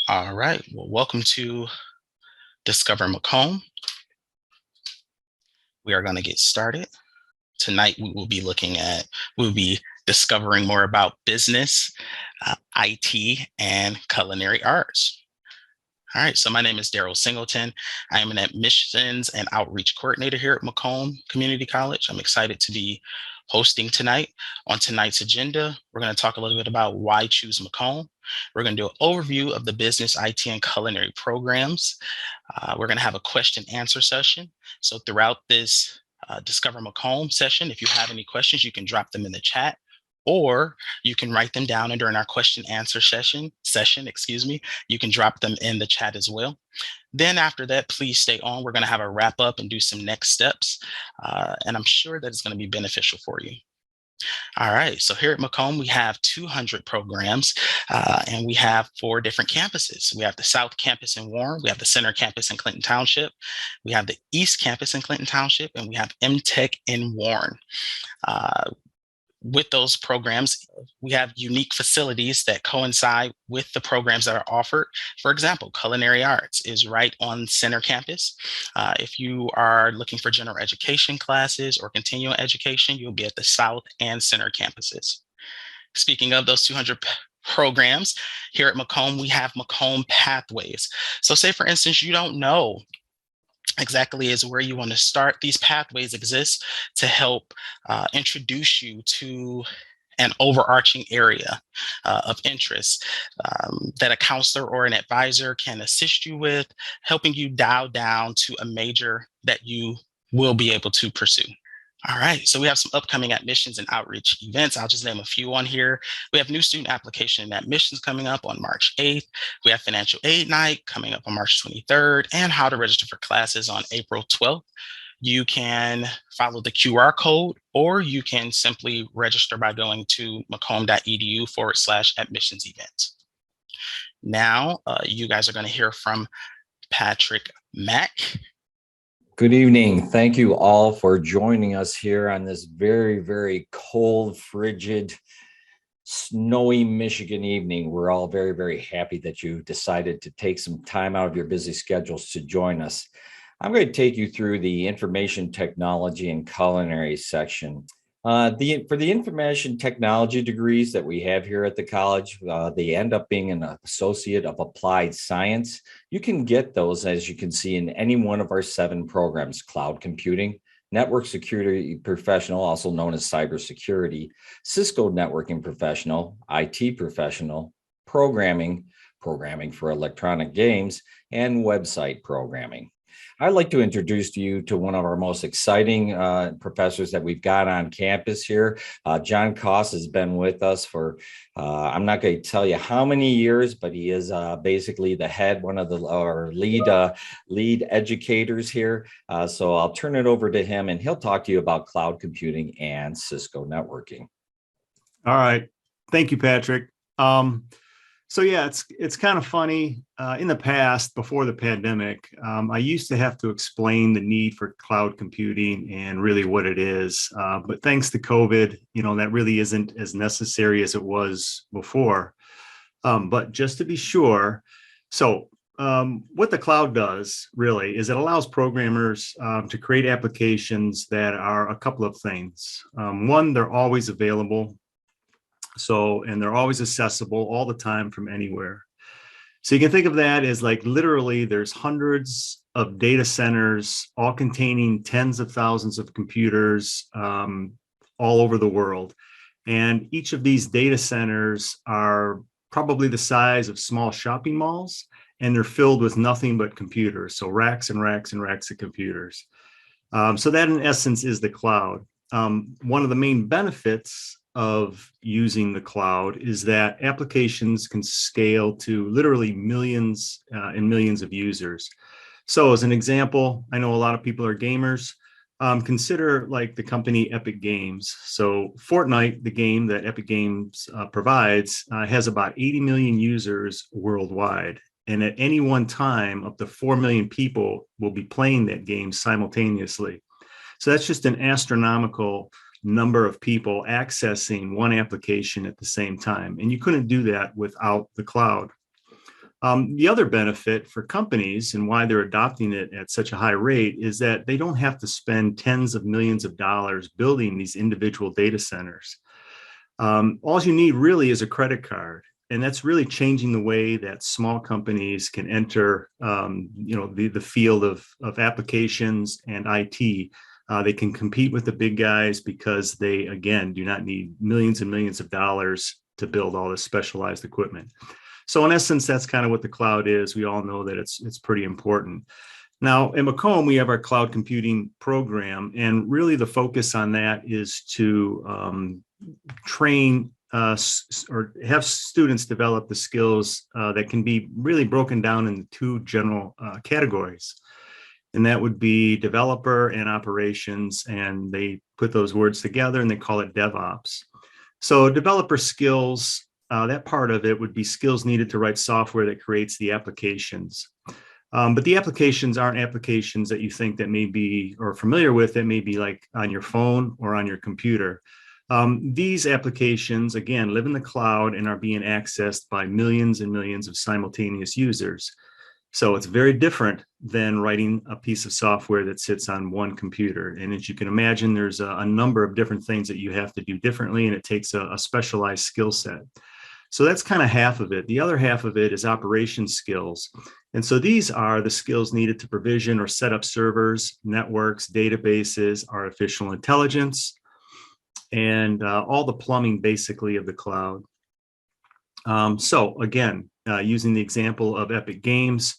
All right. Well, welcome to Discover Macomb. We are going to get started. Tonight, we'll be discovering more about business, IT, and culinary arts. All right, so my name is Daryl Singleton. I am an admissions and outreach coordinator here at Macomb Community College. I'm excited to be hosting tonight. On tonight's agenda, we're going to talk a little bit about why choose Macomb. We're going to do an overview of the business, IT, and culinary programs. We're going to have a question answer session. So throughout this Discover Macomb session, if you have any questions, you can drop them in the chat, or you can write them down, and during our question answer session, you can drop them in the chat as well. Then after that, please stay on. We're going to have a wrap up and do some next steps. And I'm sure that it's going to be beneficial for you. All right, so here at Macomb, we have 200 programs, and we have 4 different campuses. We have the South Campus in Warren, we have the Center Campus in Clinton Township, we have the East Campus in Clinton Township, and we have MTech in Warren. With those programs, we have unique facilities that coincide with the programs that are offered. For example, culinary arts is right on Center Campus. If you are looking for general education classes or continuing education, you'll be at the South and Center campuses. Speaking of those 200 programs, here at Macomb, we have Macomb Pathways. So say, for instance, you don't know exactly is where you want to start. These pathways exist to help introduce you to an overarching area of interest that a counselor or an advisor can assist you with, helping you dial down to a major that you will be able to pursue. All right, so we have some upcoming admissions and outreach events. I'll just name a few on here. We have new student application and admissions coming up on March 8th. We have financial aid night coming up on March 23rd, and how to register for classes on April 12th. You can follow the QR code, or you can simply register by going to macomb.edu/admissions events. Now, you guys are going to hear from Patrick Mack. Good evening. Thank you all for joining us here on this very, very cold, frigid, snowy Michigan evening. We're all very, very happy that you decided to take some time out of your busy schedules to join us. I'm going to take you through the information technology and culinary section. For the information technology degrees that we have here at the college, they end up being an associate of applied science. You can get those, as you can see, in any one of our 7 programs: cloud computing, network security professional, also known as cybersecurity, Cisco networking professional, IT professional, programming for electronic games, and website programming. I'd like to introduce you to one of our most exciting professors that we've got on campus here. John Koss has been with us for, I'm not going to tell you how many years, but he is basically the head, one of our lead educators here. So I'll turn it over to him, and he'll talk to you about cloud computing and Cisco networking. All right. Thank you, Patrick. So yeah, it's kind of funny. In the past, before the pandemic, I used to have to explain the need for cloud computing and really what it is. But thanks to COVID, that really isn't as necessary as it was before. But just to be sure, so what the cloud does really is it allows programmers to create applications that are a couple of things. One, they're always available. And they're always accessible all the time from anywhere. So you can think of that as like literally there's hundreds of data centers, all containing tens of thousands of computers all over the world. And each of these data centers are probably the size of small shopping malls, and they're filled with nothing but computers. So racks and racks and racks of computers. So that in essence is the cloud. One of the main benefits of using the cloud is that applications can scale to literally millions and millions of users. So as an example, I know a lot of people are gamers. Consider like the company Epic Games. So Fortnite, the game that Epic Games provides, has about 80 million users worldwide. And at any one time, up to 4 million people will be playing that game simultaneously. So that's just an astronomical number of people accessing one application at the same time. And you couldn't do that without the cloud. The other benefit for companies and why they're adopting it at such a high rate is that they don't have to spend tens of millions of dollars building these individual data centers. All you need really is a credit card. And that's really changing the way that small companies can enter, the field of applications and IT. They can compete with the big guys because they, again, do not need millions and millions of dollars to build all this specialized equipment. So in essence, that's kind of what the cloud is. We all know that it's pretty important. Now, at Macomb, we have our cloud computing program, and really the focus on that is to train or have students develop the skills that can be really broken down into two general categories. And that would be developer and operations. And they put those words together and they call it DevOps. So developer skills, that part of it would be skills needed to write software that creates the applications. But the applications aren't applications that you think that may be or familiar with that may be like on your phone or on your computer. These applications, again, live in the cloud and are being accessed by millions and millions of simultaneous users. So it's very different than writing a piece of software that sits on one computer. And as you can imagine, there's a number of different things that you have to do differently, and it takes a specialized skill set. So that's kind of half of it. The other half of it is operation skills. And so these are the skills needed to provision or set up servers, networks, databases, artificial intelligence, and all the plumbing basically of the cloud. So again, using the example of Epic Games,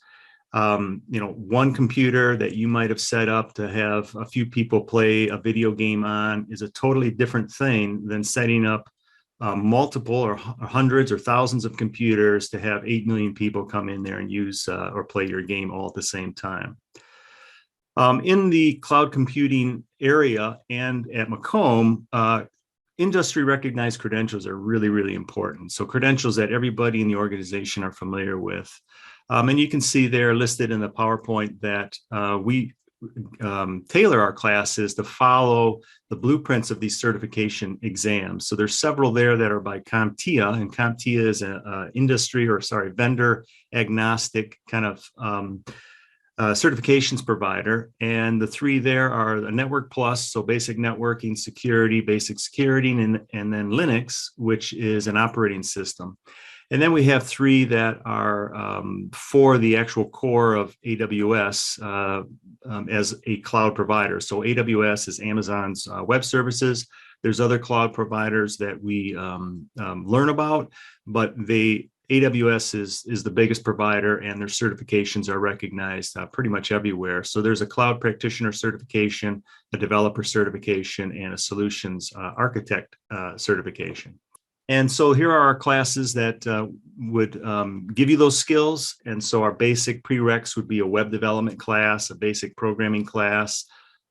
one computer that you might have set up to have a few people play a video game on is a totally different thing than setting up multiple or hundreds or thousands of computers to have 8 million people come in there and use or play your game all at the same time. In the cloud computing area and at Macomb, industry recognized credentials are really, really important. So credentials that everybody in the organization are familiar with. And you can see there listed in the PowerPoint that we tailor our classes to follow the blueprints of these certification exams. So there's several there that are by CompTIA, and CompTIA is a vendor agnostic kind of certifications provider. And the three there are the Network Plus, so basic networking, basic security, and then Linux, which is an operating system. And then we have three that are for the actual core of AWS as a cloud provider. So AWS is Amazon's web services. There's other cloud providers that we learn about, but AWS is the biggest provider, and their certifications are recognized pretty much everywhere. So there's a cloud practitioner certification, a developer certification, and a solutions architect certification. And so here are our classes that would give you those skills. And so our basic prereqs would be a web development class, a basic programming class,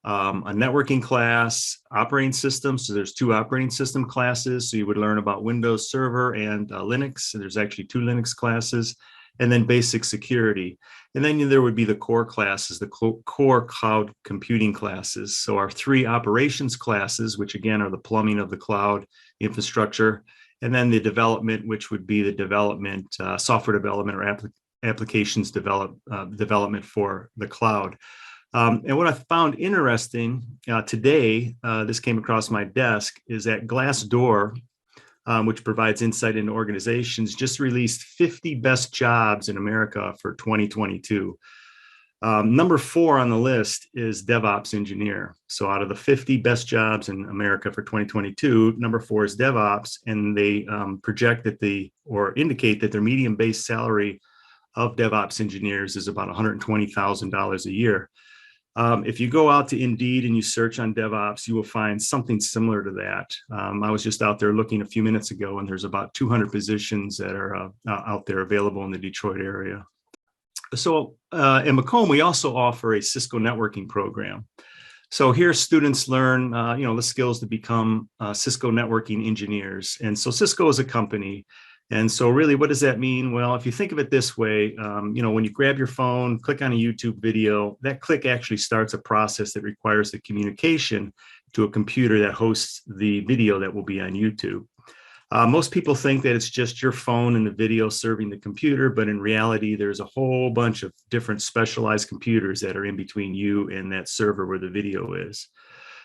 a networking class, operating systems. So there's 2 operating system classes. So you would learn about Windows Server and Linux. So there's actually 2 Linux classes, and then basic security. And then there would be the core classes, the core cloud computing classes. So our 3 operations classes, which again are the plumbing of the cloud infrastructure, and then the development, which would be the development, software development or applications development for the cloud. And what I found interesting today, this came across my desk, is that Glassdoor, which provides insight into organizations, just released 50 best jobs in America for 2022. Number 4 on the list is DevOps engineer. So out of the 50 best jobs in America for 2022, number 4 is DevOps, and they project that indicate that their median base salary of DevOps engineers is about $120,000 a year. If you go out to Indeed and you search on DevOps, you will find something similar to that. I was just out there looking a few minutes ago, and there's about 200 positions that are out there available in the Detroit area. So at Macomb, we also offer a Cisco networking program. So here students learn, the skills to become Cisco networking engineers. And so Cisco is a company. And so really, what does that mean? Well, if you think of it this way, when you grab your phone, click on a YouTube video, that click actually starts a process that requires the communication to a computer that hosts the video that will be on YouTube. Most people think that it's just your phone and the video serving the computer, but in reality, there's a whole bunch of different specialized computers that are in between you and that server where the video is.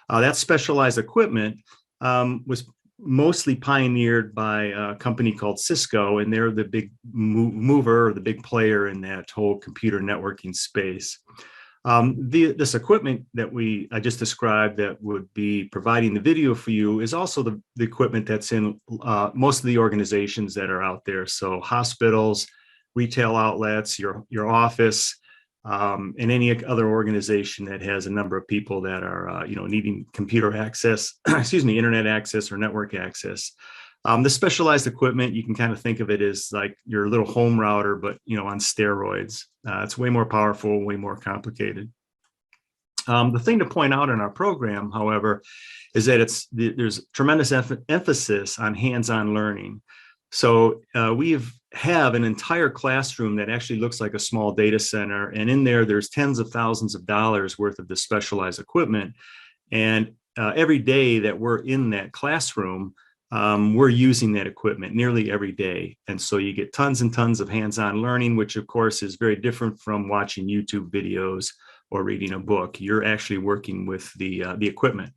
That specialized equipment was mostly pioneered by a company called Cisco, and they're the big mover or the big player in that whole computer networking space. This equipment that I just described that would be providing the video for you is also the equipment that's in most of the organizations that are out there. So hospitals, retail outlets, your office, and any other organization that has a number of people that are needing computer access, internet access or network access. The specialized equipment, you can kind of think of it as like your little home router, but on steroids. It's way more powerful, way more complicated. The thing to point out in our program, however, is that there's tremendous emphasis on hands-on learning. So we have an entire classroom that actually looks like a small data center, and in there's tens of thousands of dollars worth of the specialized equipment. And every day that we're in that classroom, we're using that equipment nearly every day. And so you get tons and tons of hands-on learning, which of course is very different from watching YouTube videos or reading a book. You're actually working with the equipment.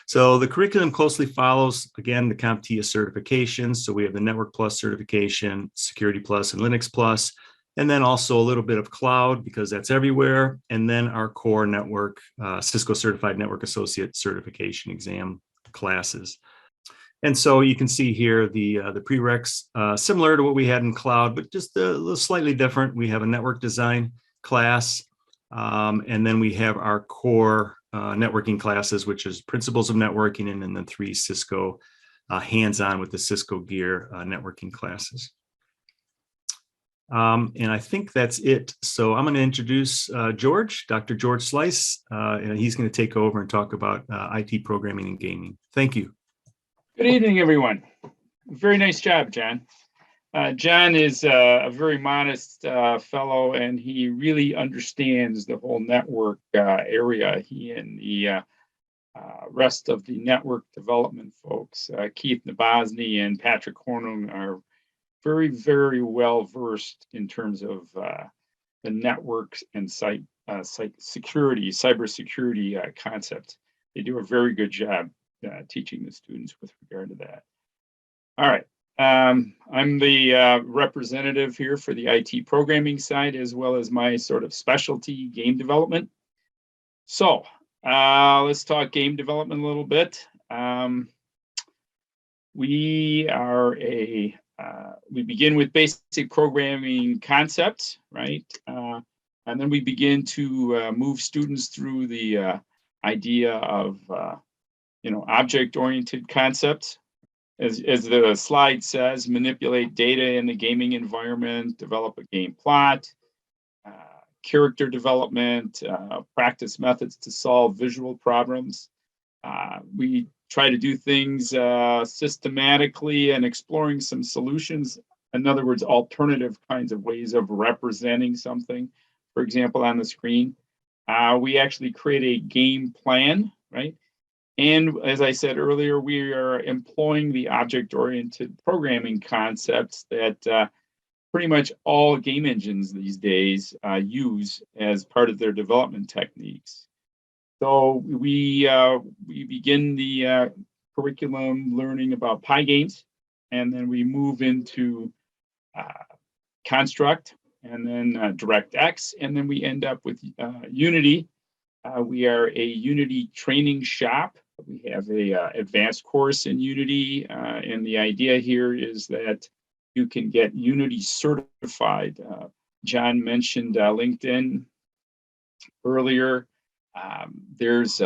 So the curriculum closely follows, again, the CompTIA certifications. So we have the Network Plus certification, Security Plus, and Linux Plus, and then also a little bit of cloud because that's everywhere. And then our core network, Cisco Certified Network Associate certification exam classes. And so you can see here the prereqs, similar to what we had in cloud, but just a little slightly different. We have a network design class, and then we have our core networking classes, which is principles of networking, and then the 3 Cisco hands-on with the Cisco gear networking classes. And I think that's it. So I'm going to introduce Dr. George Slice, and he's going to take over and talk about IT programming and gaming. Thank you. Good evening, everyone. Very nice job, John. John is a very modest fellow, and he really understands the whole network area. He and the rest of the network development folks, Keith Nabosny and Patrick Hornung, are very, very well versed in terms of the networks and cybersecurity concepts. They do a very good job teaching the students with regard to that. All right. I'm the representative here for the IT programming side, as well as my sort of specialty, game development. So let's talk game development a little bit. We begin with basic programming concepts, right? And then we begin to move students through the idea of object-oriented concepts. As the slide says, manipulate data in the gaming environment, develop a game plot, character development, practice methods to solve visual problems. We try to do things systematically and exploring some solutions. In other words, alternative kinds of ways of representing something. For example, on the screen, we actually create a game plan, right? And as I said earlier, we are employing the object-oriented programming concepts that pretty much all game engines these days use as part of their development techniques. So we begin the curriculum learning about Pi games, and then we move into Construct, and then DirectX, and then we end up with Unity. We are a Unity training shop. We have a advanced course in Unity, and the idea here is that you can get Unity certified. John mentioned LinkedIn earlier. There's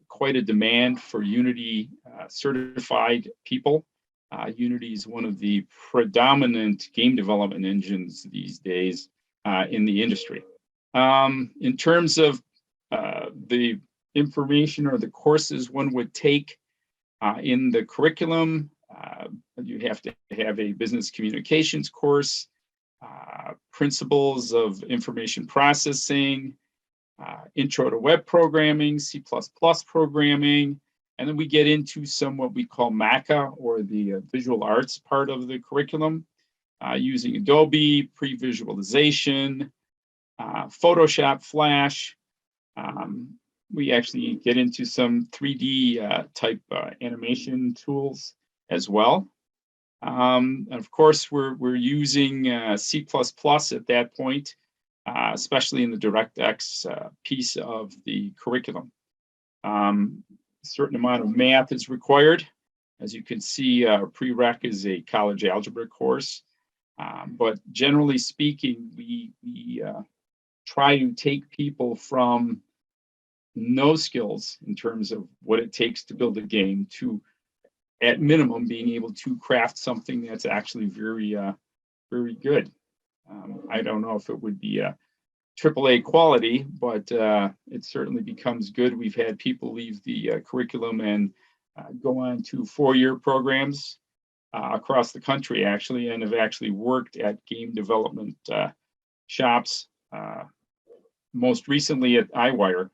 quite a demand for Unity certified people. Unity is one of the predominant game development engines these days in the industry. In terms of the information or the courses one would take in the curriculum, you have to have a business communications course, principles of information processing, intro to web programming, C++ programming, And then we get into some what we call MACA, or the visual arts part of the curriculum, using Adobe, pre-visualization, Photoshop, Flash. We actually get into some 3D type animation tools as well. And of course, we're using C++ at that point, especially in the DirectX piece of the curriculum. A certain amount of math is required. As you can see, prereq is a college algebra course. But generally speaking, we try to take people from no skills in terms of what it takes to build a game to, at minimum, being able to craft something that's actually very, very good. I don't know if it would be AAA quality, but it certainly becomes good. We've had people leave the curriculum and go on to 4-year programs across the country, actually, and have actually worked at game development shops, most recently at iWire,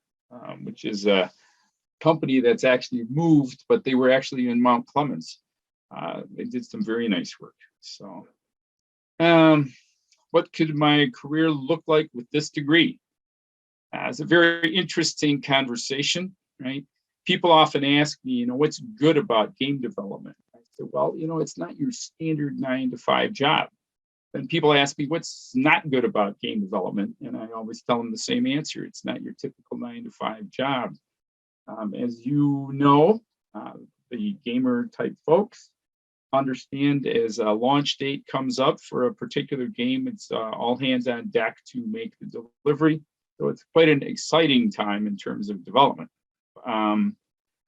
which is a company that's actually moved, but they were actually in Mount Clemens. They did some very nice work. So what could my career look like with this degree? It's a very interesting conversation, right? People often ask me, what's good about game development? I say, well, it's not your standard 9-to-5 job. Then people ask me, what's not good about game development? And I always tell them the same answer. It's not your typical 9-to-5 job. As you know, the gamer type folks understand as a launch date comes up for a particular game, it's all hands on deck to make the delivery. So it's quite an exciting time in terms of development.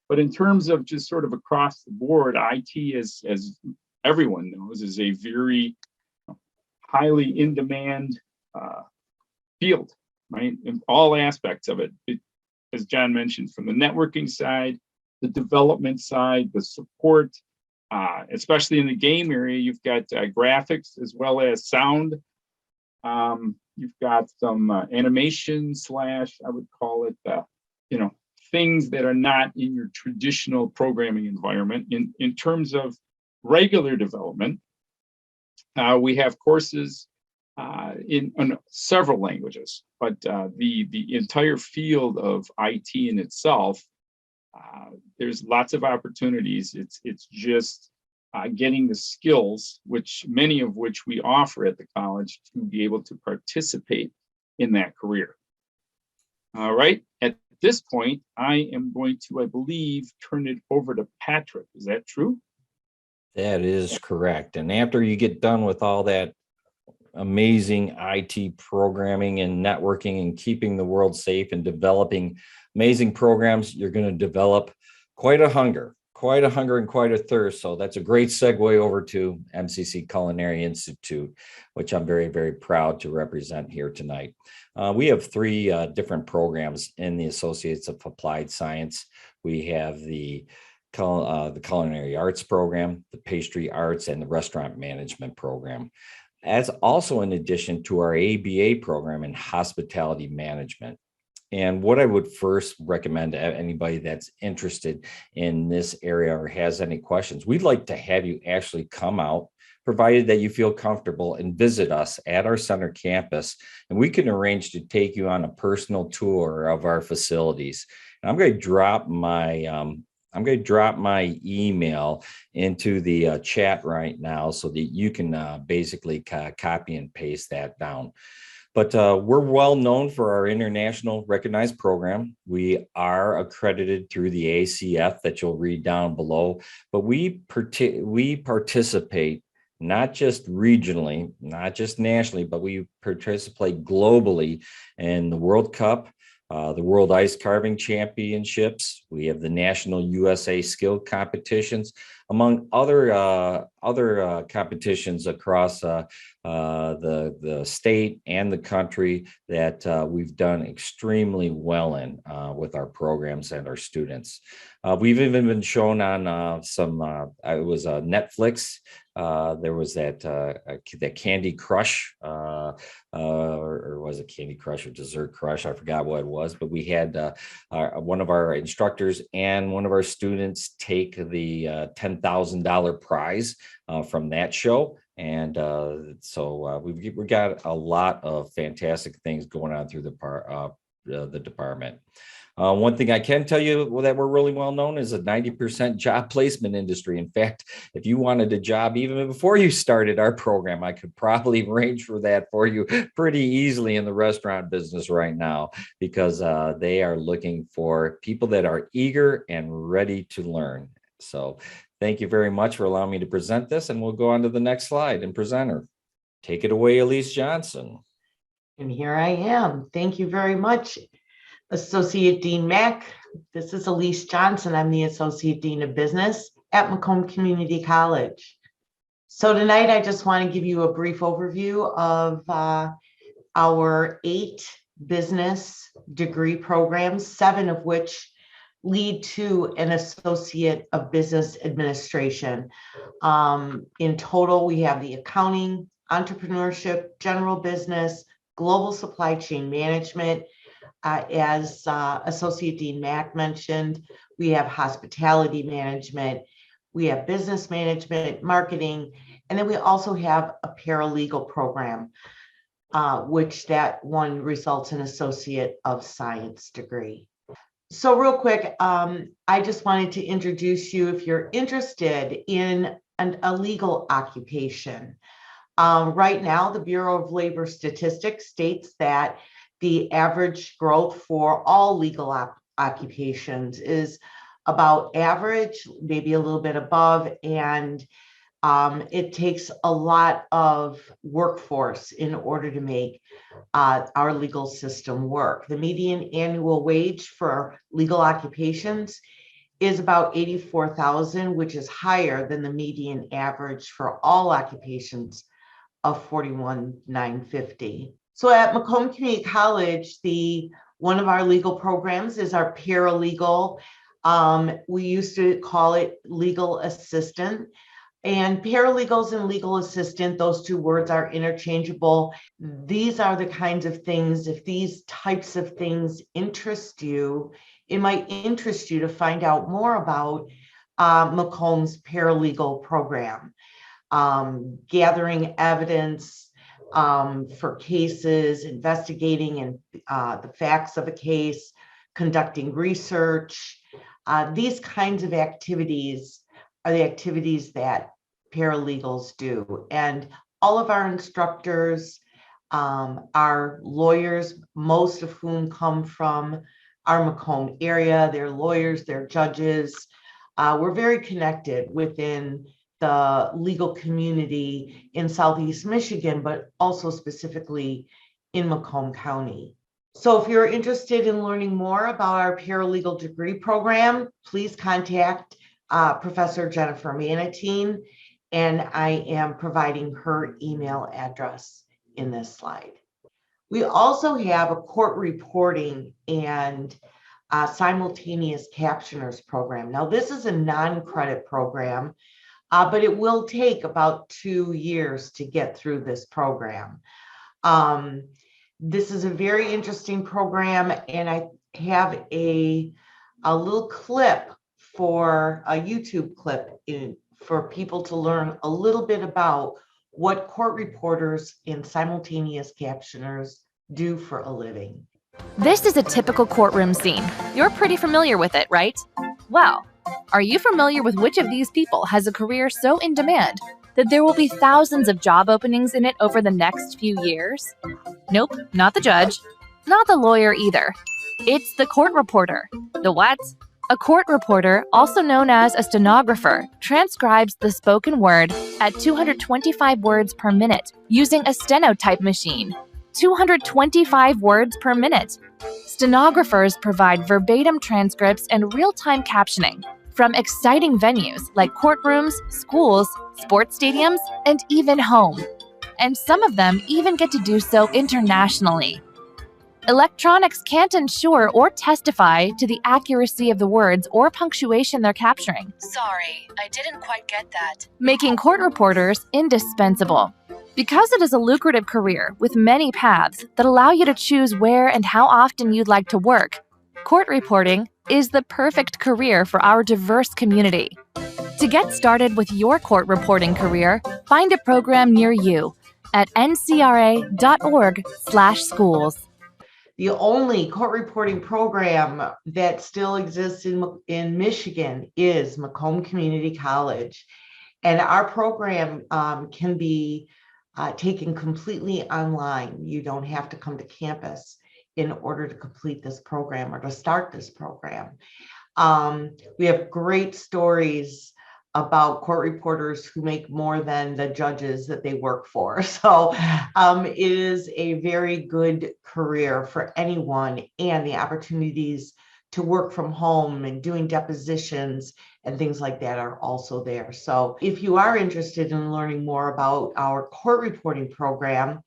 But in terms of just sort of across the board, IT, as everyone knows, is a very highly in demand field, right? In all aspects of it, as John mentioned, from the networking side, the development side, the support, especially in the game area, you've got graphics as well as sound. You've got some animation / I would call it, things that are not in your traditional programming environment. In terms of regular development, we have courses in several languages, but the entire field of IT in itself, there's lots of opportunities. It's just getting the skills, many of which we offer at the college, to be able to participate in that career. All right. At this point, I am going to, I believe, turn it over to Patrick. Is that true? That is correct. And after you get done with all that amazing IT programming and networking and keeping the world safe and developing amazing programs, you're going to develop quite a hunger and quite a thirst. So that's a great segue over to MCC Culinary Institute, which I'm very, very proud to represent here tonight. We have 3 different programs in the Associates of Applied Science. We have the Culinary Arts program, the Pastry Arts, and the Restaurant Management program. As also in addition to our ABA program in Hospitality Management. And what I would first recommend to anybody that's interested in this area or has any questions, we'd like to have you actually come out, provided that you feel comfortable, and visit us at our center campus. And we can arrange to take you on a personal tour of our facilities. And I'm going to drop my email into the chat right now so that you can basically copy and paste that down. But we're well known for our international recognized program. We are accredited through the ACF that you'll read down below, but we participate not just regionally, not just nationally, but we participate globally in the World Cup, the World Ice Carving Championships. We have the National USA Skill Competitions, among other competitions across the state and the country that we've done extremely well in with our programs and our students. We've even been shown on it was Netflix. There was that Candy Crush, or was it, Candy Crush or Dessert Crush? I forgot what it was, but we had one of our instructors and one of our students take the $10,000 prize from that show. And so we've got a lot of fantastic things going on through the department. One thing I can tell you that we're really well known is a 90% job placement industry. In fact, if you wanted a job even before you started our program, I could probably arrange for that for you pretty easily in the restaurant business right now, because they are looking for people that are eager and ready to learn. So thank you very much for allowing me to present this, and we'll go on to the next slide and presenter. Take it away, Elise Johnson. And here I am. Thank you very much, Associate Dean Mack. This is Elise Johnson. I'm the Associate Dean of Business at Macomb Community College. So tonight, I just want to give you a brief overview of our 8 business degree programs, 7 of which lead to an Associate of Business Administration. In total, we have the accounting, entrepreneurship, general business, global supply chain management. As Associate Dean Mack mentioned, we have hospitality management, we have business management, marketing, and then we also have a paralegal program, which that one results in Associate of Science degree. So real quick, I just wanted to introduce you if you're interested in a legal occupation. Right now, the Bureau of Labor Statistics states that the average growth for all legal occupations is about average, maybe a little bit above, and it takes a lot of workforce in order to make our legal system work. The median annual wage for legal occupations is about $84,000, which is higher than the median average for all occupations of $41,950. So at Macomb Community College, one of our legal programs is our paralegal. We used to call it legal assistant. And paralegals and legal assistant, those two words are interchangeable. These are the kinds of things, if these types of things interest you, it might interest you to find out more about Macomb's paralegal program. Gathering evidence for cases, investigating and the facts of a case, conducting research. These kinds of activities are the activities that paralegals do. And all of our instructors are lawyers, most of whom come from our Macomb area. They're lawyers, they're judges. We're very connected within the legal community in Southeast Michigan, but also specifically in Macomb County. So if you're interested in learning more about our paralegal degree program, please contact Professor Jennifer Manatine, and I am providing her email address in this slide. We also have a court reporting and simultaneous captioners program. Now, this is a non-credit program, but it will take about 2 years to get through this program. This is a very interesting program, and I have a little clip for a YouTube clip for people to learn a little bit about what court reporters and simultaneous captioners do for a living. This is a typical courtroom scene. You're pretty familiar with it, right? Well, are you familiar with which of these people has a career so in demand that there will be thousands of job openings in it over the next few years? Nope, not the judge, not the lawyer either. It's the court reporter. The what? A court reporter, also known as a stenographer, transcribes the spoken word at 225 words per minute using a stenotype machine. 225 words per minute. Stenographers provide verbatim transcripts and real-time captioning from exciting venues like courtrooms, schools, sports stadiums, and even home. And some of them even get to do so internationally. Electronics can't ensure or testify to the accuracy of the words or punctuation they're capturing. Sorry, I didn't quite get that. Making court reporters indispensable. Because it is a lucrative career with many paths that allow you to choose where and how often you'd like to work, court reporting is the perfect career for our diverse community. To get started with your court reporting career, find a program near you at ncra.org/schools. The only court reporting program that still exists in Michigan is Macomb Community College. And our program can be taken completely online. You don't have to come to campus in order to complete this program or to start this program. We have great stories about court reporters who make more than the judges that they work for. So it is a very good career for anyone, and the opportunities to work from home and doing depositions and things like that are also there. So if you are interested in learning more about our court reporting program,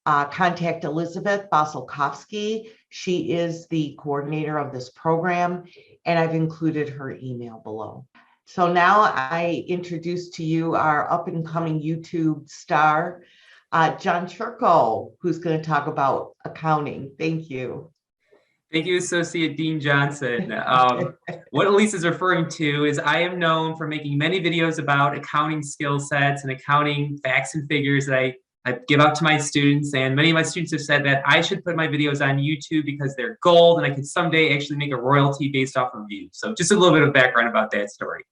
contact Elizabeth Basilkovsky. She is the coordinator of this program, and I've included her email below. So now I introduce to you our up and coming YouTube star, John Churko, who's going to talk about accounting. Thank you. Thank you, Associate Dean Johnson. What Elise is referring to is I am known for making many videos about accounting skill sets and accounting facts and figures that I give out to my students, and many of my students have said that I should put my videos on YouTube because they're gold and I could someday actually make a royalty based off of views. So just a little bit of background about that story.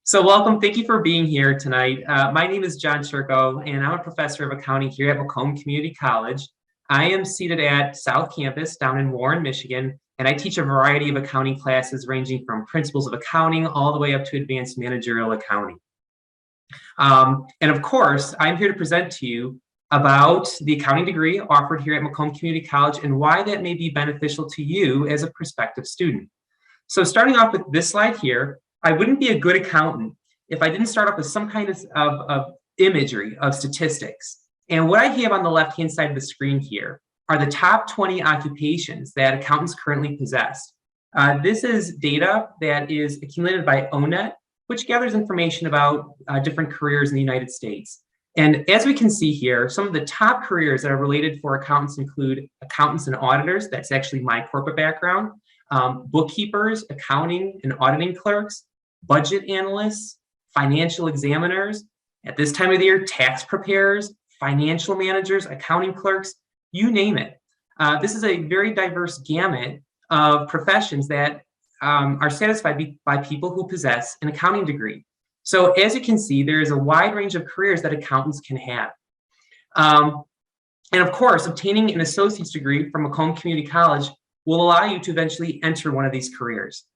So welcome, thank you for being here tonight. My name is John Churko, and I'm a professor of accounting here at Macomb Community College. I am seated at South Campus down in Warren, Michigan, and I teach a variety of accounting classes ranging from principles of accounting all the way up to advanced managerial accounting. And of course, I'm here to present to you about the accounting degree offered here at Macomb Community College and why that may be beneficial to you as a prospective student. So starting off with this slide here, I wouldn't be a good accountant if I didn't start off with some kind of imagery of statistics. And what I have on the left-hand side of the screen here are the top 20 occupations that accountants currently possess. This is data that is accumulated by ONET, which gathers information about different careers in the United States. And as we can see here, some of the top careers that are related for accountants include accountants and auditors. That's actually my corporate background. Bookkeepers, accounting and auditing clerks, budget analysts, financial examiners, at this time of the year, tax preparers, financial managers, accounting clerks, you name it. This is a very diverse gamut of professions that are satisfied by people who possess an accounting degree. So as you can see, there is a wide range of careers that accountants can have. And of course, obtaining an associate's degree from Macomb Community College will allow you to eventually enter one of these careers.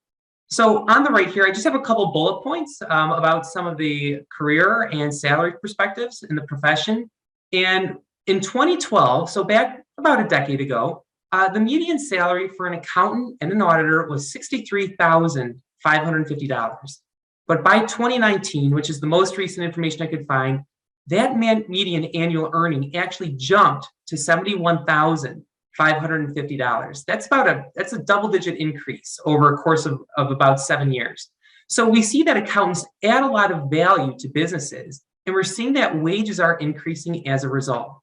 So on the right here, I just have a couple bullet points about some of the career and salary perspectives in the profession. And in 2012, so back about a decade ago, the median salary for an accountant and an auditor was $63,550. But by 2019, which is the most recent information I could find, that median annual earning actually jumped to $71,550. That's a double-digit increase over a course of about 7 years. So we see that accountants add a lot of value to businesses, and we're seeing that wages are increasing as a result.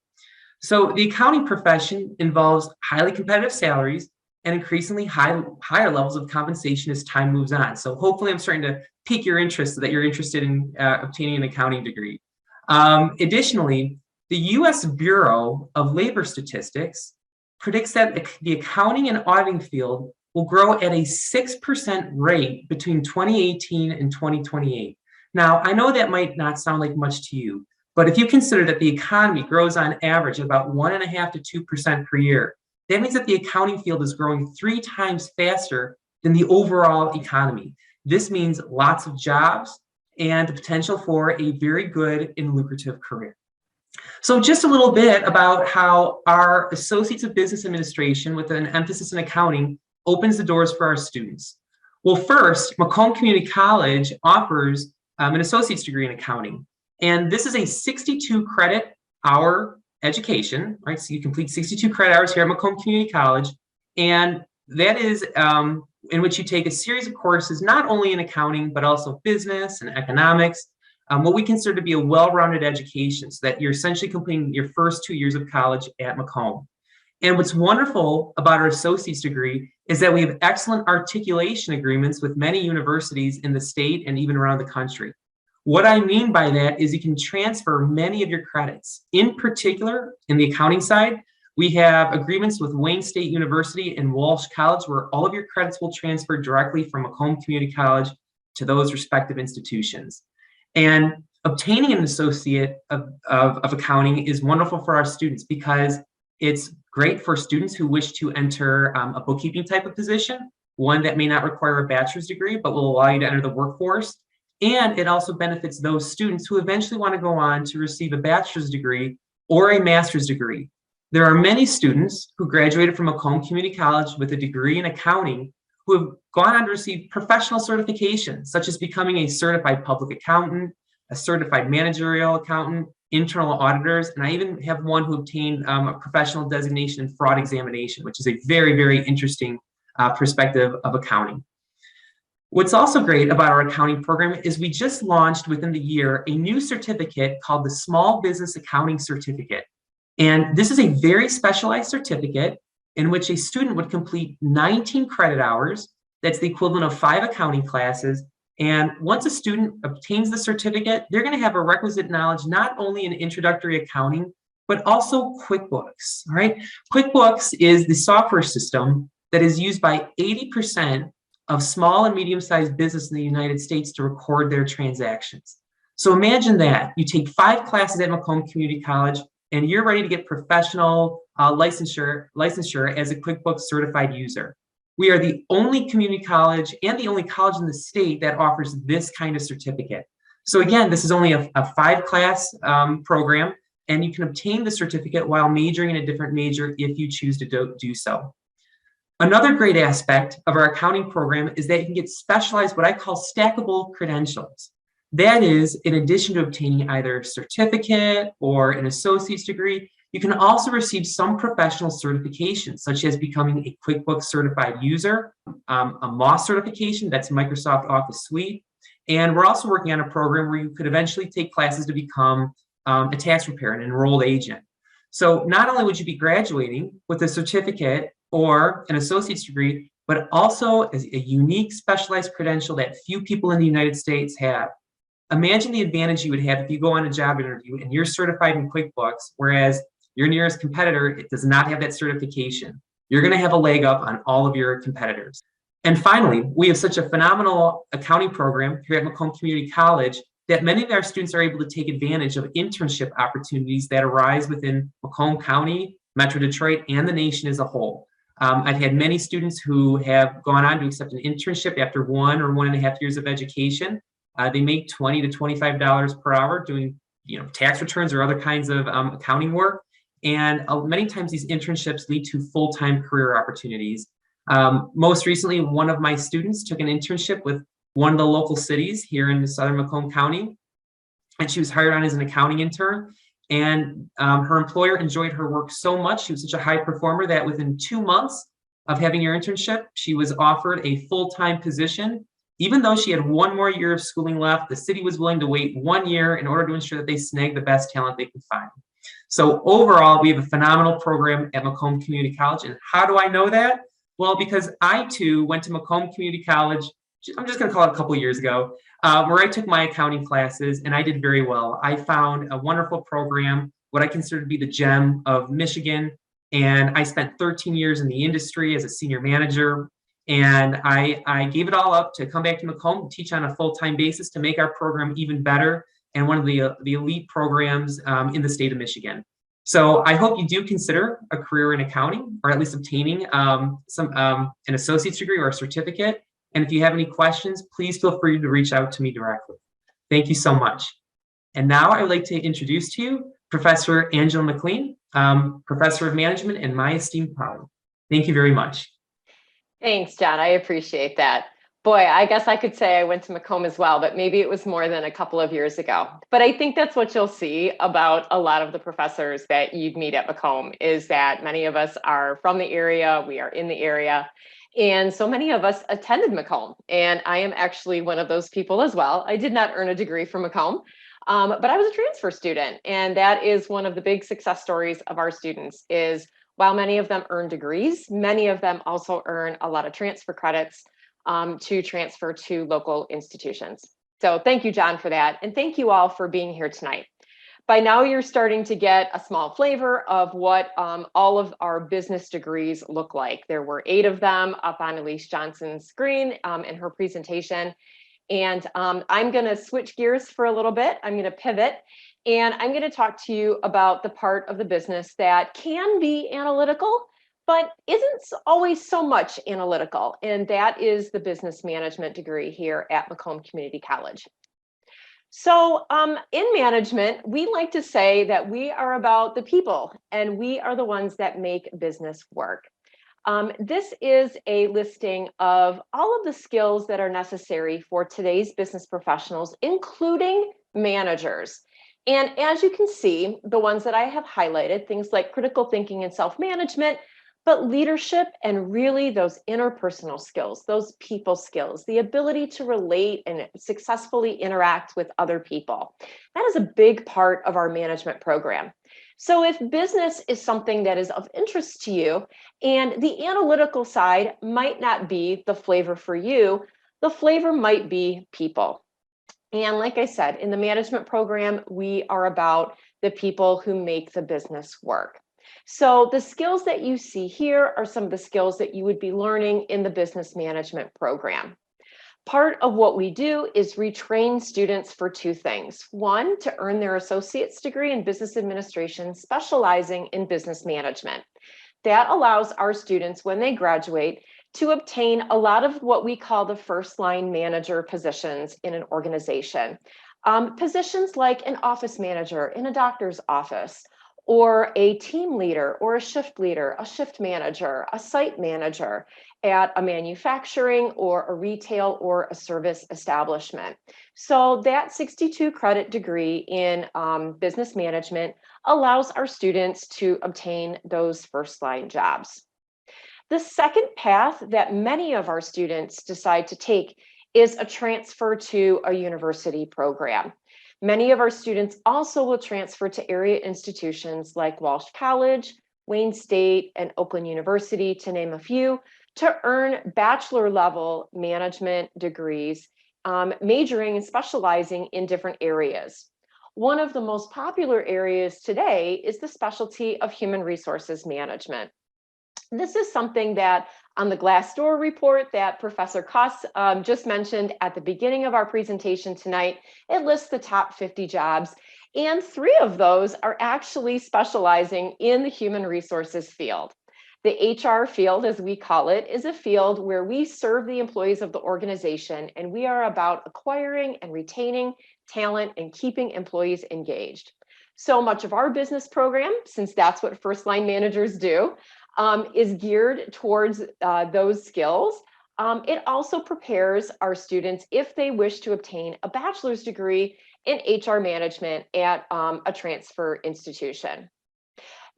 So the accounting profession involves highly competitive salaries and increasingly higher levels of compensation as time moves on. So hopefully I'm starting to pique your interest so that you're interested in obtaining an accounting degree. Additionally, the U.S. Bureau of Labor Statistics predicts that the accounting and auditing field will grow at a 6% rate between 2018 and 2028. Now, I know that might not sound like much to you, but if you consider that the economy grows on average at about 1.5% to 2% per year, that means that the accounting field is growing 3 times faster than the overall economy. This means lots of jobs and the potential for a very good and lucrative career. So just a little bit about how our Associates of Business Administration with an emphasis in accounting opens the doors for our students. Well, first, Macomb Community College offers an associate's degree in accounting. And this is a 62 credit hour education, right? So you complete 62 credit hours here at Macomb Community College. And that is in which you take a series of courses, not only in accounting, but also business and economics. what we consider to be a well-rounded education, so that you're essentially completing your first 2 years of college at Macomb. And what's wonderful about our associate's degree is that we have excellent articulation agreements with many universities in the state and even around the country. What I mean by that is you can transfer many of your credits. In particular, in the accounting side, we have agreements with Wayne State University and Walsh College, where all of your credits will transfer directly from Macomb Community College to those respective institutions. And obtaining an associate of accounting is wonderful for our students, because it's great for students who wish to enter a bookkeeping type of position, one that may not require a bachelor's degree, but will allow you to enter the workforce. And it also benefits those students who eventually want to go on to receive a bachelor's degree or a master's degree. There are many students who graduated from Macomb Community College with a degree in accounting who have gone on to receive professional certifications, such as becoming a certified public accountant, a certified managerial accountant, internal auditors, and I even have one who obtained a professional designation in fraud examination, which is a very, very interesting perspective of accounting. What's also great about our accounting program is we just launched within the year a new certificate called the Small Business Accounting Certificate. And this is a very specialized certificate in which a student would complete 19 credit hours. That's the equivalent of 5 accounting classes. And once a student obtains the certificate, they're going to have a requisite knowledge not only in introductory accounting, but also QuickBooks. All right. QuickBooks is the software system that is used by 80% of small and medium-sized business in the United States to record their transactions. So imagine that. You take 5 classes at Macomb Community College, and you're ready to get professional licensure as a QuickBooks certified user. We are the only community college and the only college in the state that offers this kind of certificate. So again, this is only a 5-class program, and you can obtain the certificate while majoring in a different major if you choose to do so. Another great aspect of our accounting program is that you can get specialized, what I call stackable credentials. That is, in addition to obtaining either a certificate or an associate's degree, you can also receive some professional certifications, such as becoming a QuickBooks certified user, a MOS certification, that's Microsoft Office Suite. And we're also working on a program where you could eventually take classes to become a tax preparer, an enrolled agent. So not only would you be graduating with a certificate or an associate's degree, but also as a unique specialized credential that few people in the United States have. Imagine the advantage you would have if you go on a job interview and you're certified in QuickBooks, whereas your nearest competitor does not have that certification. You're going to have a leg up on all of your competitors. And finally, we have such a phenomenal accounting program here at Macomb Community College that many of our students are able to take advantage of internship opportunities that arise within Macomb County, Metro Detroit, and the nation as a whole. I've had many students who have gone on to accept an internship after 1 or 1.5 years of education. They make $20 to $25 per hour doing tax returns or other kinds of accounting work. And many times these internships lead to full-time career opportunities. Most recently, one of my students took an internship with one of the local cities here in southern Macomb County, and she was hired on as an accounting intern. And her employer enjoyed her work so much, she was such a high performer, that within 2 months of having her internship, she was offered a full-time position. Even though she had 1 more year of schooling left, the city was willing to wait 1 year in order to ensure that they snagged the best talent they could find. So overall, we have a phenomenal program at Macomb Community College. And how do I know that? Well, because I too went to Macomb Community College, I'm just going to call it a couple years ago, where I took my accounting classes, and I did very well. I found a wonderful program, what I consider to be the gem of Michigan. And I spent 13 years in the industry as a senior manager. And I gave it all up to come back to Macomb, teach on a full-time basis to make our program even better and one of the elite programs in the state of Michigan. So I hope you do consider a career in accounting, or at least obtaining an associate's degree or a certificate. And if you have any questions, please feel free to reach out to me directly. Thank you so much. And now I would like to introduce to you Professor Angela McLean, Professor of Management and my esteemed colleague. Thank you very much. Thanks, John. I appreciate that. Boy, I guess I could say I went to Macomb as well, but maybe it was more than a couple of years ago. But I think that's what you'll see about a lot of the professors that you'd meet at Macomb, is that many of us are from the area, we are in the area, And so many of us attended Macomb, and I am actually one of those people as well. I did not earn a degree from Macomb, but I was a transfer student. And that is one of the big success stories of our students is while many of them earn degrees, many of them also earn a lot of transfer credits to transfer to local institutions. So thank you, John, for that. And thank you all for being here tonight. By now, you're starting to get a small flavor of what all of our business degrees look like. There were 8 of them up on Elise Johnson's screen in her presentation. And I'm going to switch gears for a little bit. I'm going to pivot. And I'm going to talk to you about the part of the business that can be analytical, but isn't always so much analytical. And that is the business management degree here at Macomb Community College. So in management, we like to say that we are about the people and we are the ones that make business work. This is a listing of all of the skills that are necessary for today's business professionals, including managers. And as you can see, the ones that I have highlighted, things like critical thinking and self-management, but leadership and really those interpersonal skills, those people skills, the ability to relate and successfully interact with other people. That is a big part of our management program. So if business is something that is of interest to you and the analytical side might not be the flavor for you, the flavor might be people. And like I said, in the management program, we are about the people who make the business work. So the skills that you see here are some of the skills that you would be learning in the business management program. Part of what we do is retrain students for 2 things. 1, to earn their associate's degree in business administration, specializing in business management. That allows our students, when they graduate, to obtain a lot of what we call the first line manager positions in an organization. Positions like an office manager in a doctor's office, or a team leader, or a shift leader, a shift manager, a site manager at a manufacturing or a retail or a service establishment. So that 62 credit degree in business management allows our students to obtain those first line jobs. The second path that many of our students decide to take is a transfer to a university program. Many of our students also will transfer to area institutions like Walsh College, Wayne State, and Oakland University, to name a few, to earn bachelor level management degrees, majoring and specializing in different areas. One of the most popular areas today is the specialty of human resources management. This is something that on the Glassdoor report that Professor Koss just mentioned at the beginning of our presentation tonight, it lists the top 50 jobs, and 3 of those are actually specializing in the human resources field. The HR field, as we call it, is a field where we serve the employees of the organization, and we are about acquiring and retaining talent and keeping employees engaged. So much of our business program, since that's what first line managers do, is geared towards those skills. It also prepares our students if they wish to obtain a bachelor's degree in HR management at a transfer institution.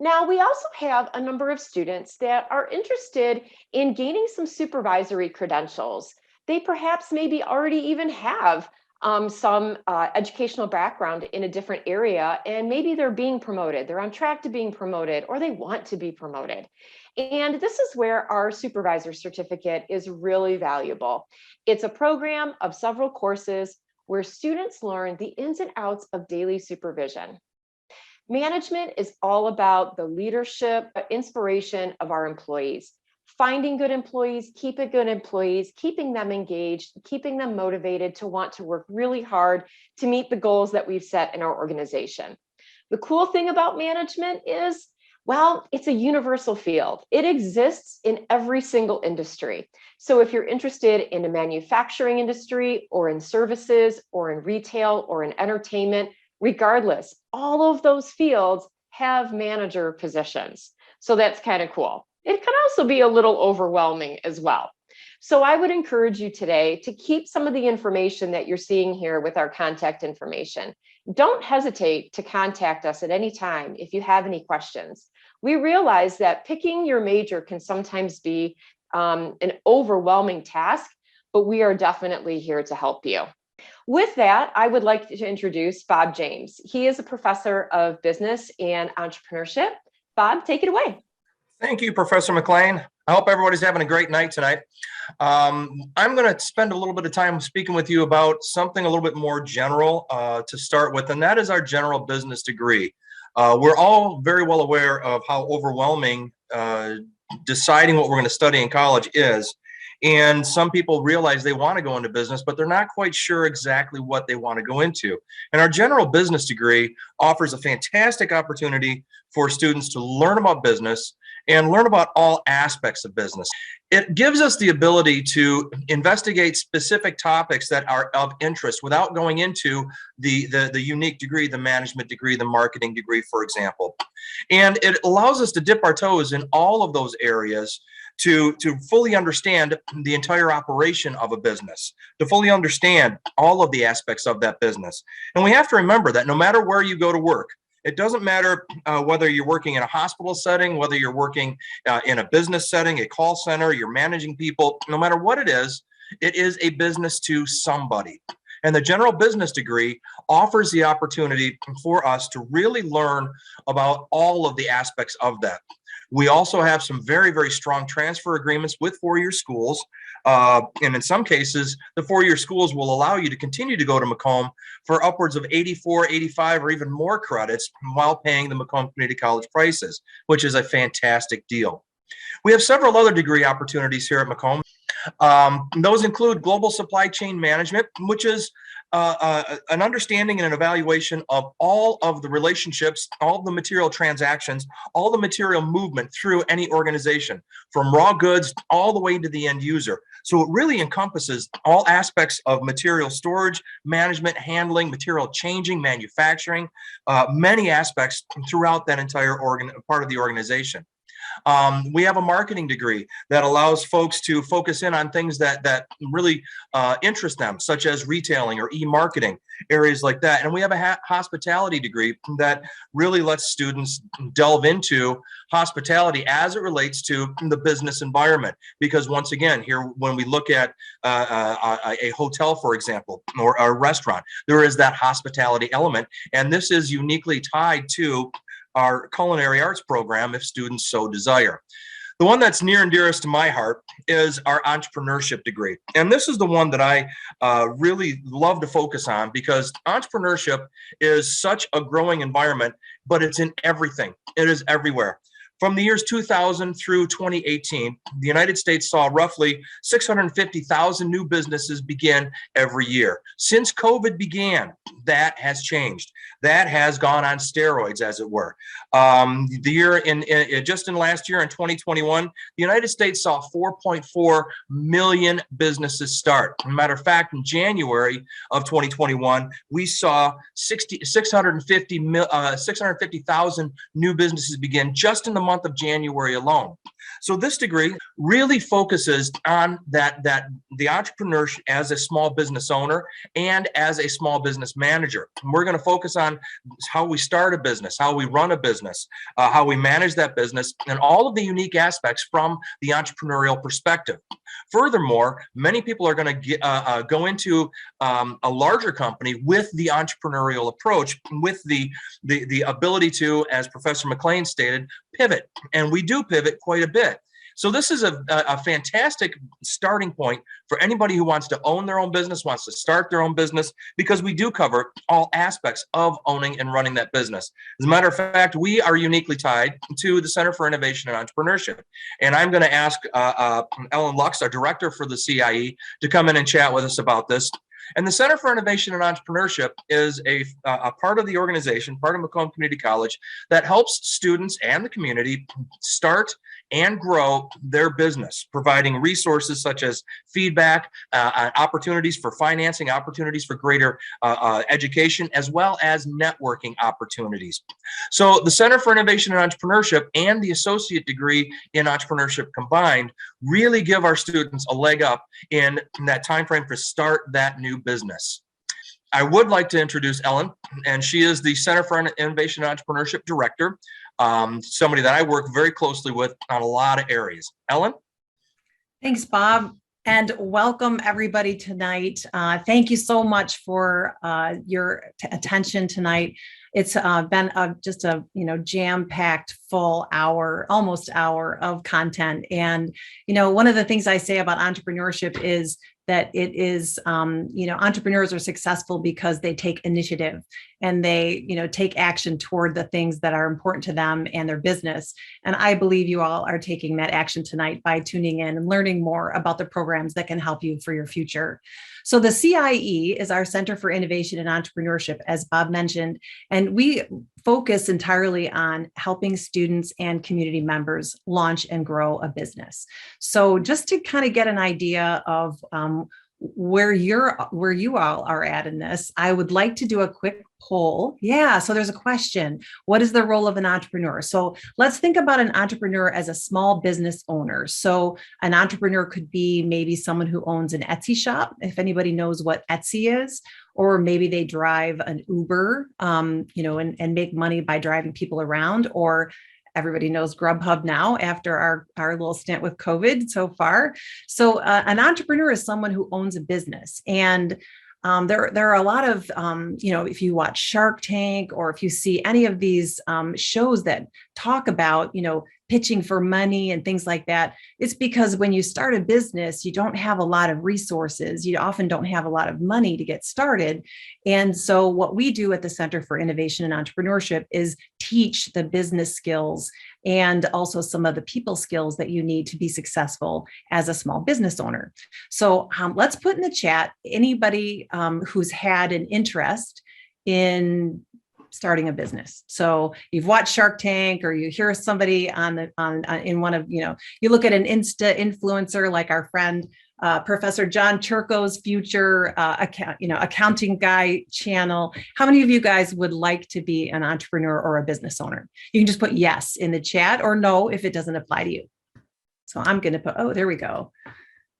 Now, we also have a number of students that are interested in gaining some supervisory credentials. They perhaps maybe already even have some educational background in a different area, and maybe they're being promoted, they're on track to being promoted, or they want to be promoted. And this is where our supervisor certificate is really valuable. It's a program of several courses where students learn the ins and outs of daily supervision. Management is all about the leadership, inspiration of our employees. Finding good employees, keeping good employees, keeping them engaged, keeping them motivated to want to work really hard to meet the goals that we've set in our organization. The cool thing about management is, well, it's a universal field. It exists in every single industry. So if you're interested in the manufacturing industry or in services or in retail or in entertainment, regardless, all of those fields have manager positions. So that's kind of cool. It can also be a little overwhelming as well. So I would encourage you today to keep some of the information that you're seeing here with our contact information. Don't hesitate to contact us at any time if you have any questions. We realize that picking your major can sometimes be an overwhelming task, but we are definitely here to help you. With that, I would like to introduce Bob James. He is a professor of business and entrepreneurship. Bob, take it away. Thank you, Professor McLean. I hope everybody's having a great night tonight. I'm going to spend a little bit of time speaking with you about something a little bit more general to start with, and that is our general business degree. We're all very well aware of how overwhelming deciding what we're going to study in college is. And some people realize they want to go into business, but they're not quite sure exactly what they want to go into. And our general business degree offers a fantastic opportunity for students to learn about business and learn about all aspects of business. It gives us the ability to investigate specific topics that are of interest without going into the unique degree, the management degree, the marketing degree, for example. And it allows us to dip our toes in all of those areas to fully understand the entire operation of a business, to fully understand all of the aspects of that business. And we have to remember that no matter where you go to work, it doesn't matter whether you're working in a hospital setting, whether you're working in a business setting, a call center, you're managing people, no matter what it is a business to somebody. And the general business degree offers the opportunity for us to really learn about all of the aspects of that. We also have some very, very strong transfer agreements with four-year schools. And in some cases, the four-year schools will allow you to continue to go to Macomb for upwards of 84, 85, or even more credits while paying the Macomb Community College prices, which is a fantastic deal. We have several other degree opportunities here at Macomb. Those include global supply chain management, which is an understanding and an evaluation of all of the relationships, all of the material transactions, all the material movement through any organization, from raw goods all the way to the end user. So it really encompasses all aspects of material storage, management, handling, material changing, manufacturing, many aspects throughout that entire part of the organization. We have a marketing degree that allows folks to focus in on things that really interest them, such as retailing or e-marketing, areas like that. And we have a hospitality degree that really lets students delve into hospitality as it relates to the business environment. Because once again, here, when we look at a hotel, for example, or a restaurant, there is that hospitality element. And this is uniquely tied to our culinary arts program if students so desire. The one that's near and dearest to my heart is our entrepreneurship degree. And this is the one that I really love to focus on, because entrepreneurship is such a growing environment, but it's in everything. It is everywhere. From the years 2000 through 2018, the United States saw roughly 650,000 new businesses begin every year. Since COVID began, that has changed. That has gone on steroids, as it were. Just in last year, in 2021, the United States saw 4.4 million businesses start. As a matter of fact, in January of 2021, we saw 650,000 new businesses begin just in the month of January alone. So this degree really focuses on the entrepreneur as a small business owner and as a small business manager. We're going to focus on how we start a business, how we run a business, how we manage that business, and all of the unique aspects from the entrepreneurial perspective. Furthermore, many people are going to go into a larger company with the entrepreneurial approach, with the ability to, as Professor McLean stated, pivot. And we do pivot quite a bit. So this is a fantastic starting point for anybody who wants to own their own business, wants to start their own business, because we do cover all aspects of owning and running that business. As a matter of fact, we are uniquely tied to the Center for Innovation and Entrepreneurship. And I'm going to ask Ellen Lux, our director for the CIE, to come in and chat with us about this. And the Center for Innovation and Entrepreneurship is a part of the organization, part of Macomb Community College, that helps students and the community start and grow their business, providing resources such as feedback, opportunities for financing, opportunities for greater education, as well as networking opportunities. So the Center for Innovation and Entrepreneurship and the associate degree in entrepreneurship combined really give our students a leg up in that time frame to start that new business. I would like to introduce Ellen, and she is the Center for Innovation and Entrepreneurship Director, somebody that I work very closely with on a lot of areas. Ellen? Thanks, Bob. And welcome everybody tonight. Thank you so much for your attention tonight. It's been just a jam-packed full hour, almost hour of content. And one of the things I say about entrepreneurship is that it is, entrepreneurs are successful because they take initiative and they, take action toward the things that are important to them and their business. And I believe you all are taking that action tonight by tuning in and learning more about the programs that can help you for your future. So the CIE is our Center for Innovation and Entrepreneurship, as Bob mentioned, and we focus entirely on helping students and community members launch and grow a business. So just to kind of get an idea of where you all are at in this, I would like to do a quick poll. Yeah, so there's a question. What is the role of an entrepreneur? So let's think about an entrepreneur as a small business owner. So an entrepreneur could be maybe someone who owns an Etsy shop, if anybody knows what Etsy is, or maybe they drive an Uber, and make money by driving people around, or everybody knows Grubhub now after our little stint with COVID so far. So an entrepreneur is someone who owns a business. And there are a lot of, if you watch Shark Tank or if you see any of these shows that talk about, pitching for money and things like that, it's because when you start a business, you don't have a lot of resources. You often don't have a lot of money to get started. And so what we do at the Center for Innovation and Entrepreneurship is teach the business skills and also some of the people skills that you need to be successful as a small business owner. So let's put in the chat anybody who's had an interest in starting a business. So you've watched Shark Tank, or you hear somebody in one of, you look at an Insta influencer like our friend Professor John Churko's Future Accounting Guy channel. How many of you guys would like to be an entrepreneur or a business owner? You can just put yes in the chat or no if it doesn't apply to you. So I'm going to put, oh, there we go.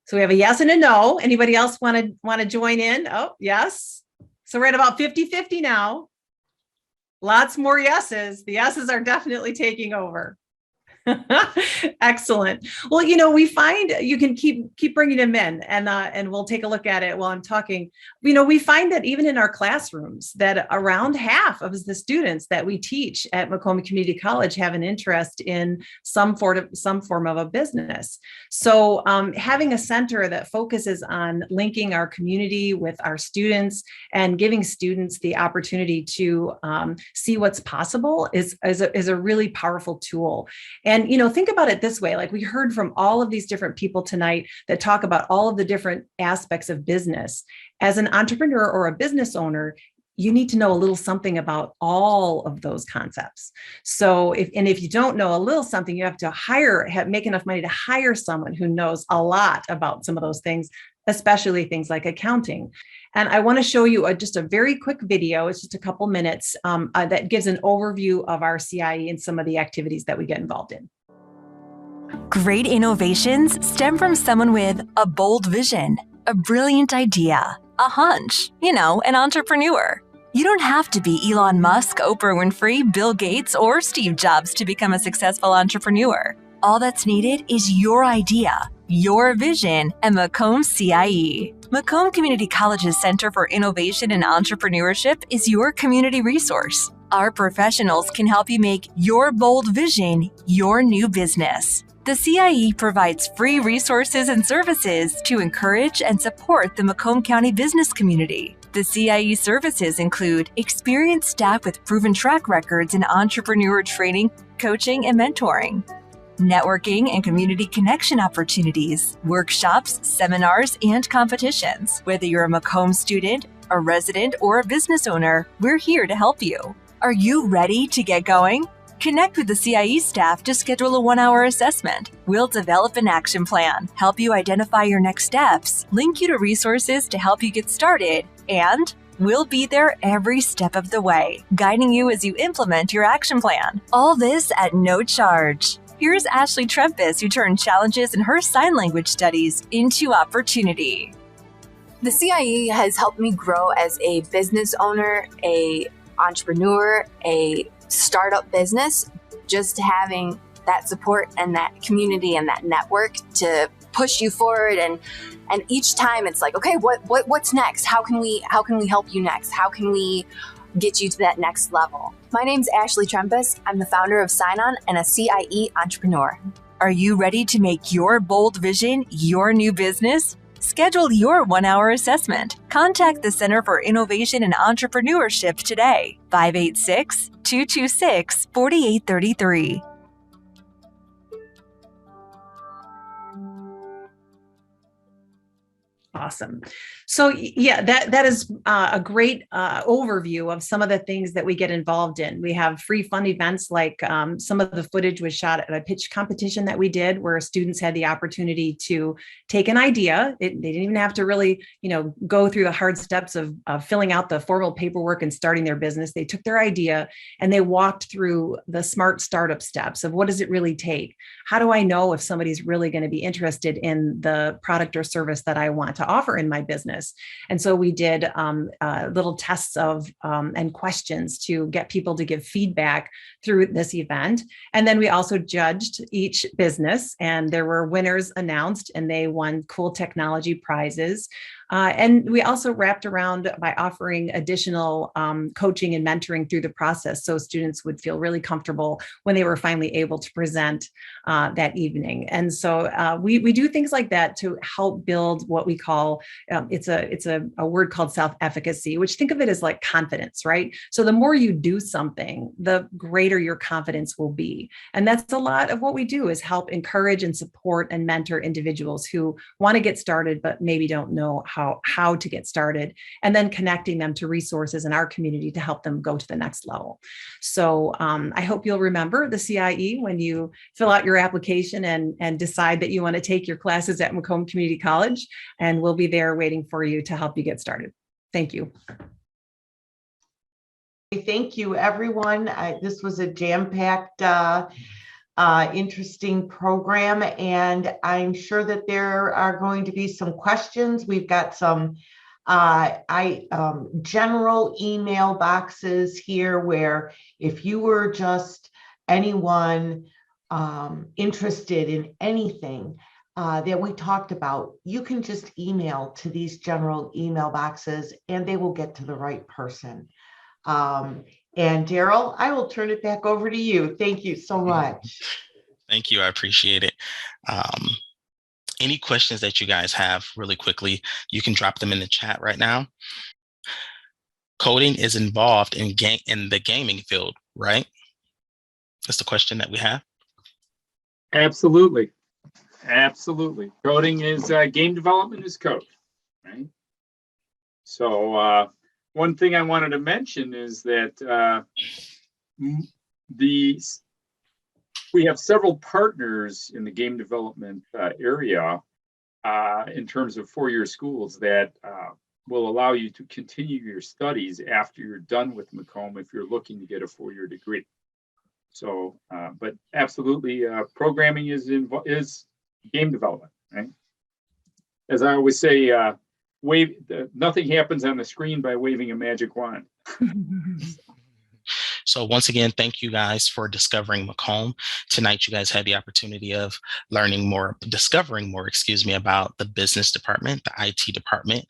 So we have a yes and a no. Anybody else want to join in? Oh, yes. So we're at about 50-50 now. Lots more yeses. The yeses are definitely taking over. Excellent. Well, we find you can keep bringing them in, and we'll take a look at it while I'm talking. We find that even in our classrooms, that around half of the students that we teach at Macomb Community College have an interest in some form of a business. So having a center that focuses on linking our community with our students and giving students the opportunity to see what's possible is a really powerful tool. And, think about it this way, like we heard from all of these different people tonight that talk about all of the different aspects of business. As an entrepreneur or a business owner, you need to know a little something about all of those concepts. So if you don't know a little something, you have to make enough money to hire someone who knows a lot about some of those things, especially things like accounting. And I want to show you just a very quick video. It's just a couple minutes that gives an overview of our CIE and some of the activities that we get involved in. Great innovations stem from someone with a bold vision, a brilliant idea, a hunch, an entrepreneur. You don't have to be Elon Musk, Oprah Winfrey, Bill Gates, or Steve Jobs to become a successful entrepreneur. All that's needed is your idea, your vision, and Macomb CIE. Macomb Community College's Center for Innovation and Entrepreneurship is your community resource. Our professionals can help you make your bold vision your new business. The CIE provides free resources and services to encourage and support the Macomb County business community. The CIE services include experienced staff with proven track records in entrepreneur training, coaching, and mentoring, networking and community connection opportunities, workshops, seminars, and competitions. Whether you're a Macomb student, a resident, or a business owner, we're here to help you. Are you ready to get going? Connect with the CIE staff to schedule a 1-hour assessment. We'll develop an action plan, help you identify your next steps, link you to resources to help you get started, and we'll be there every step of the way, guiding you as you implement your action plan. All this at no charge. Here's Ashley Trempis, who turned challenges in her sign language studies into opportunity. The CIE has helped me grow as a business owner, a entrepreneur, a startup business. Just having that support and that community and that network to push you forward. And each time it's like, okay, what's next? How can we help you next? How can we get you to that next level? My name's Ashley Trempus. I'm the founder of Sign-On and a CIE entrepreneur. Are you ready to make your bold vision your new business? Schedule your 1-hour assessment. Contact the Center for Innovation and Entrepreneurship today, 586-226-4833. Awesome. So yeah, that is a great overview of some of the things that we get involved in. We have free fun events, like some of the footage was shot at a pitch competition that we did, where students had the opportunity to take an idea. They didn't even have to really, go through the hard steps of filling out the formal paperwork and starting their business. They took their idea and they walked through the smart startup steps of what does it really take? How do I know if somebody's really going to be interested in the product or service that I want to offer in my business? And so we did little tests of and questions to get people to give feedback through this event. And then we also judged each business, and there were winners announced, and they won cool technology prizes. And we also wrapped around by offering additional coaching and mentoring through the process, so students would feel really comfortable when they were finally able to present that evening. And so we do things like that to help build what we call, it's a word called self-efficacy, which think of it as like confidence, right? So the more you do something, the greater your confidence will be. And that's a lot of what we do, is help encourage and support and mentor individuals who want to get started, but maybe don't know how to get started, and then connecting them to resources in our community to help them go to the next level. So I hope you'll remember the CIE when you fill out your application and decide that you want to take your classes at Macomb Community College, and we'll be there waiting for you to help you get started. Thank you. Thank you, everyone. This was a jam-packed, interesting program, and I'm sure that there are going to be some questions. We've got some general email boxes here, where if you were just anyone interested in anything that we talked about, you can just email to these general email boxes and they will get to the right person. And Daryl, I will turn it back over to you. Thank you so much. Thank you. I appreciate it. Any questions that you guys have really quickly, you can drop them in the chat right now. Coding is involved in the gaming field, right? That's the question that we have. Absolutely. Absolutely. Coding is game development is code, right? So one thing I wanted to mention is that we have several partners in the game development area in terms of four-year schools that will allow you to continue your studies after you're done with Macomb if you're looking to get a four-year degree. So, but absolutely, programming is game development, right? As I always say, nothing happens on the screen by waving a magic wand. So once again, thank you guys for discovering Macomb. Tonight, you guys had the opportunity of discovering more, about the business department, the IT department,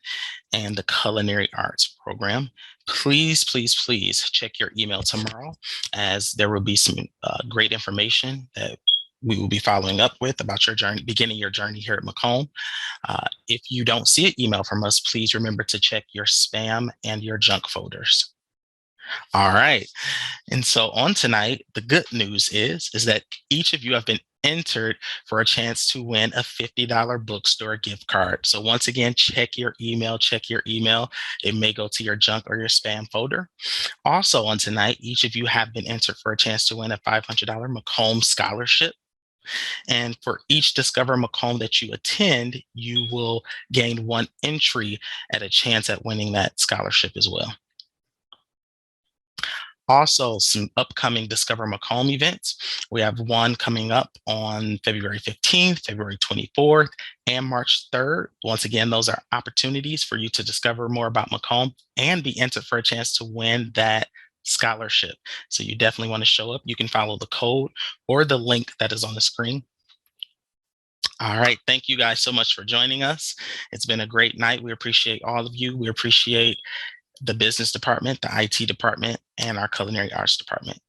and the culinary arts program. Please, please, please check your email tomorrow, as there will be some great information that we will be following up with about your journey, beginning your journey here at Macomb. If you don't see an email from us, please remember to check your spam and your junk folders. All right. And so on tonight, the good news is that each of you have been entered for a chance to win a $50 Bookstore gift card. So once again, check your email. It may go to your junk or your spam folder. Also on tonight, each of you have been entered for a chance to win a $500 Macomb scholarship. And for each Discover Macomb that you attend, you will gain one entry at a chance at winning that scholarship as well. Also, some upcoming Discover Macomb events. We have one coming up on February 15th, February 24th, and March 3rd. Once again, those are opportunities for you to discover more about Macomb and be entered for a chance to win that scholarship. So you definitely want to show up. You can follow the code or the link that is on the screen. All right. Thank you guys so much for joining us. It's been a great night. We appreciate all of you. We appreciate the business department, the IT department, and our culinary arts department.